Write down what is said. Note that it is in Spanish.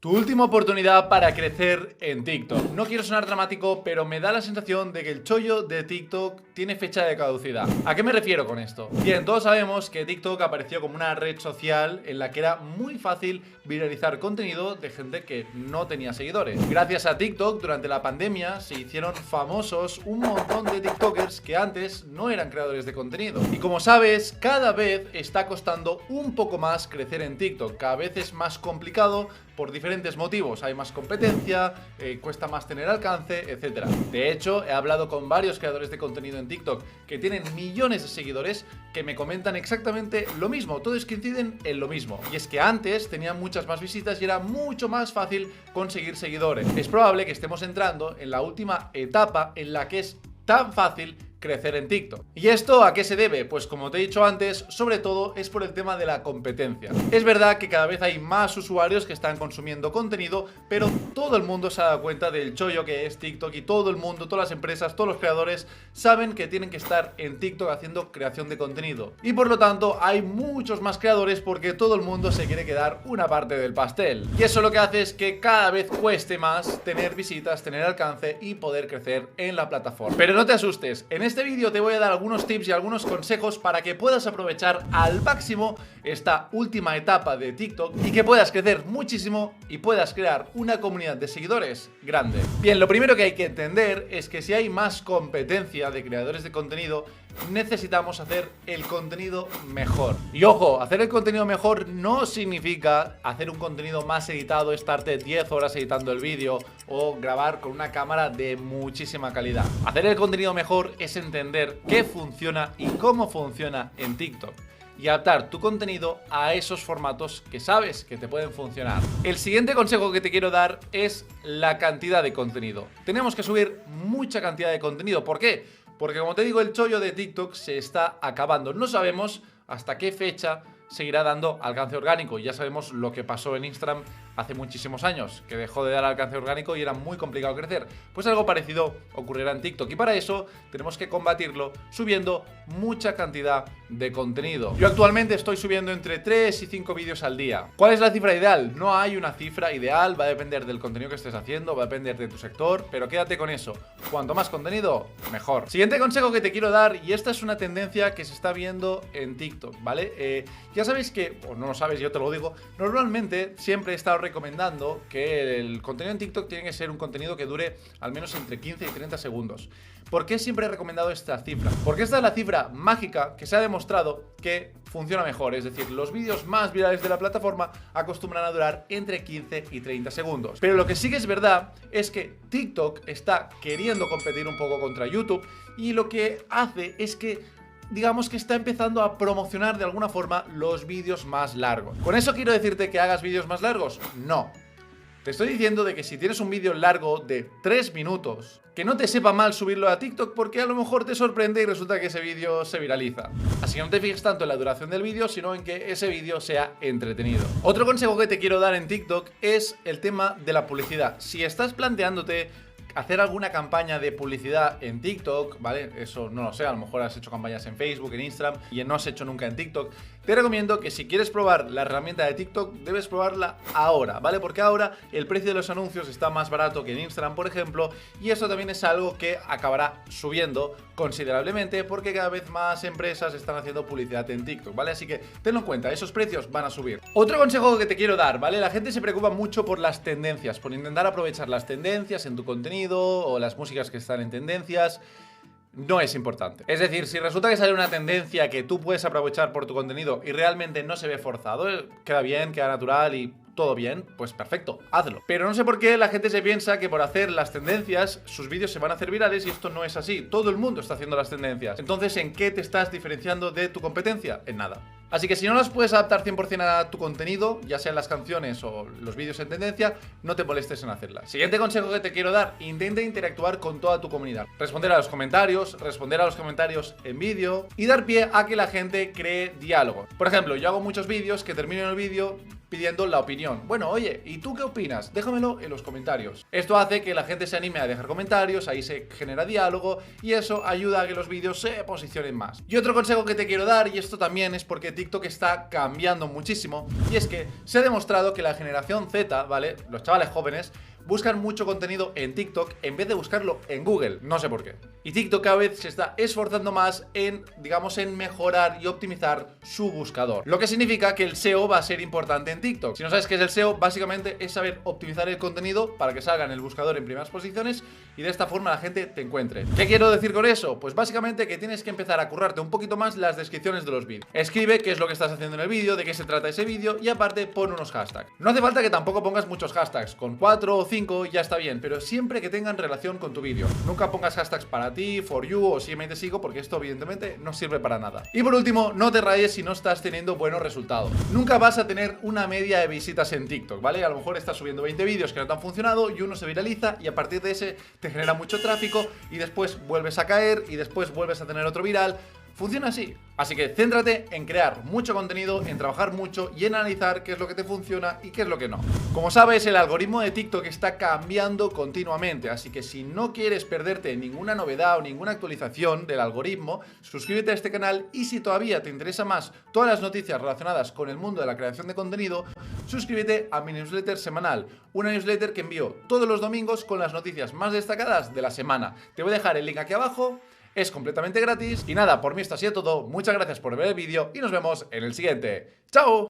Tu última oportunidad para crecer en TikTok. No quiero sonar dramático, pero me da la sensación de que el chollo de TikTok tiene fecha de caducidad. ¿A qué me refiero con esto? Bien, todos sabemos que TikTok apareció como una red social en la que era muy fácil viralizar contenido de gente que no tenía seguidores. Gracias a TikTok, durante la pandemia se hicieron famosos un montón de TikTokers que antes no eran creadores de contenido. Y como sabes, cada vez está costando un poco más crecer en TikTok. Cada vez es más complicado por diferentes motivos. Hay más competencia, cuesta más tener alcance, etc. De hecho, he hablado con varios creadores de contenido en TikTok que tienen millones de seguidores que me comentan exactamente lo mismo. Todos coinciden en lo mismo. Y es que antes tenían muchas más visitas y era mucho más fácil conseguir seguidores. Es probable que estemos entrando en la última etapa en la que es tan fácil crecer en TikTok. ¿Y esto a qué se debe? Pues como te he dicho antes, sobre todo es por el tema de la competencia. Es verdad que cada vez hay más usuarios que están consumiendo contenido, pero todo el mundo se ha dado cuenta del chollo que es TikTok y todo el mundo, todas las empresas, todos los creadores saben que tienen que estar en TikTok haciendo creación de contenido. Y por lo tanto hay muchos más creadores porque todo el mundo se quiere quedar una parte del pastel. Y eso lo que hace es que cada vez cueste más tener visitas, tener alcance y poder crecer en la plataforma. Pero no te asustes, en este vídeo te voy a dar algunos tips y algunos consejos para que puedas aprovechar al máximo esta última etapa de TikTok y que puedas crecer muchísimo y puedas crear una comunidad de seguidores grande. Bien, lo primero que hay que entender es que si hay más competencia de creadores de contenido, necesitamos hacer el contenido mejor. Y ojo, hacer el contenido mejor no significa hacer un contenido más editado, estarte 10 horas editando el vídeo o grabar con una cámara de muchísima calidad. Hacer el contenido mejor es entender qué funciona y cómo funciona en TikTok y adaptar tu contenido a esos formatos que sabes que te pueden funcionar. El siguiente consejo que te quiero dar es la cantidad de contenido. Tenemos que subir mucha cantidad de contenido. ¿Por qué? Porque como te digo, el chollo de TikTok se está acabando. No sabemos hasta qué fecha seguirá dando alcance orgánico. Ya sabemos lo que pasó en Instagram hace muchísimos años, que dejó de dar alcance orgánico y era muy complicado crecer. Pues algo parecido ocurrirá en TikTok y para eso tenemos que combatirlo subiendo mucha cantidad de contenido. Yo actualmente estoy subiendo entre 3 y 5 vídeos al día. ¿Cuál es la cifra ideal? No hay una cifra ideal, va a depender del contenido que estés haciendo, va a depender de tu sector, pero quédate con eso. Cuanto más contenido, mejor. Siguiente consejo que te quiero dar, y esta es una tendencia que se está viendo en TikTok, ¿vale? Ya sabéis que, o no lo sabes, yo te lo digo, normalmente siempre he estado recomendando que el contenido en TikTok tiene que ser un contenido que dure al menos entre 15 y 30 segundos. ¿Por qué siempre he recomendado esta cifra? Porque esta es la cifra mágica que se ha demostrado que funciona mejor. Es decir, los vídeos más virales de la plataforma acostumbran a durar entre 15 y 30 segundos. Pero lo que sí que es verdad es que TikTok está queriendo competir un poco contra YouTube y lo que hace es que digamos que está empezando a promocionar de alguna forma los vídeos más largos. ¿Con eso quiero decirte que hagas vídeos más largos? No. Te estoy diciendo de que si tienes un vídeo largo de 3 minutos, que no te sepa mal subirlo a TikTok porque a lo mejor te sorprende y resulta que ese vídeo se viraliza. Así que no te fijes tanto en la duración del vídeo, sino en que ese vídeo sea entretenido. Otro consejo que te quiero dar en TikTok es el tema de la publicidad. Si estás planteándote hacer alguna campaña de publicidad en TikTok, ¿vale? Eso no lo sé, a lo mejor has hecho campañas en Facebook, en Instagram y no has hecho nunca en TikTok. Te recomiendo que si quieres probar la herramienta de TikTok, debes probarla ahora, ¿vale? Porque ahora el precio de los anuncios está más barato que en Instagram, por ejemplo, y eso también es algo que acabará subiendo considerablemente porque cada vez más empresas están haciendo publicidad en TikTok, ¿vale? Así que tenlo en cuenta, esos precios van a subir. Otro consejo que te quiero dar, ¿vale? La gente se preocupa mucho por las tendencias, por intentar aprovechar las tendencias en tu contenido o las músicas que están en tendencias. No es importante. Es decir, si resulta que sale una tendencia que tú puedes aprovechar por tu contenido y realmente no se ve forzado, queda bien, queda natural y todo bien, pues perfecto, hazlo. Pero no sé por qué la gente se piensa que por hacer las tendencias sus vídeos se van a hacer virales y esto no es así. Todo el mundo está haciendo las tendencias. Entonces, ¿en qué te estás diferenciando de tu competencia? En nada. Así que si no las puedes adaptar 100% a tu contenido, ya sean las canciones o los vídeos en tendencia, no te molestes en hacerlas. Siguiente consejo que te quiero dar, intenta interactuar con toda tu comunidad. Responder a los comentarios en vídeo y dar pie a que la gente cree diálogo. Por ejemplo, yo hago muchos vídeos que termino el vídeo pidiendo la opinión. Bueno, oye, ¿y tú qué opinas? Déjamelo en los comentarios. Esto hace que la gente se anime a dejar comentarios, ahí se genera diálogo y eso ayuda a que los vídeos se posicionen más. Y otro consejo que te quiero dar, y esto también es porque TikTok está cambiando muchísimo, y es que se ha demostrado que la generación Z, ¿vale? Los chavales jóvenes buscan mucho contenido en TikTok en vez de buscarlo en Google, no sé por qué. Y TikTok cada vez se está esforzando más en, digamos, en mejorar y optimizar su buscador. Lo que significa que el SEO va a ser importante en TikTok. Si no sabes qué es el SEO, básicamente es saber optimizar el contenido para que salga en el buscador en primeras posiciones y de esta forma la gente te encuentre. ¿Qué quiero decir con eso? Pues básicamente que tienes que empezar a currarte un poquito más las descripciones de los vídeos. Escribe qué es lo que estás haciendo en el vídeo, de qué se trata ese vídeo y aparte pon unos hashtags. No hace falta que tampoco pongas muchos hashtags, con 4 o 5 ya está bien, pero siempre que tengan relación con tu vídeo. Nunca pongas hashtags para ti, for you o sígueme y te sigo, porque esto evidentemente no sirve para nada. Y por último, no te rayes si no estás teniendo buenos resultados. Nunca vas a tener una media de visitas en TikTok, ¿vale? A lo mejor estás subiendo 20 vídeos que no te han funcionado y uno se viraliza y a partir de ese te genera mucho tráfico y después vuelves a caer y después vuelves a tener otro viral. Funciona así. Así que céntrate en crear mucho contenido, en trabajar mucho y en analizar qué es lo que te funciona y qué es lo que no. Como sabes, el algoritmo de TikTok está cambiando continuamente, así que si no quieres perderte ninguna novedad o ninguna actualización del algoritmo, suscríbete a este canal y si todavía te interesa más todas las noticias relacionadas con el mundo de la creación de contenido, suscríbete a mi newsletter semanal, una newsletter que envío todos los domingos con las noticias más destacadas de la semana. Te voy a dejar el link aquí abajo. Es completamente gratis y nada, por mí esto ha sido todo. Muchas gracias por ver el vídeo y nos vemos en el siguiente. ¡Chao!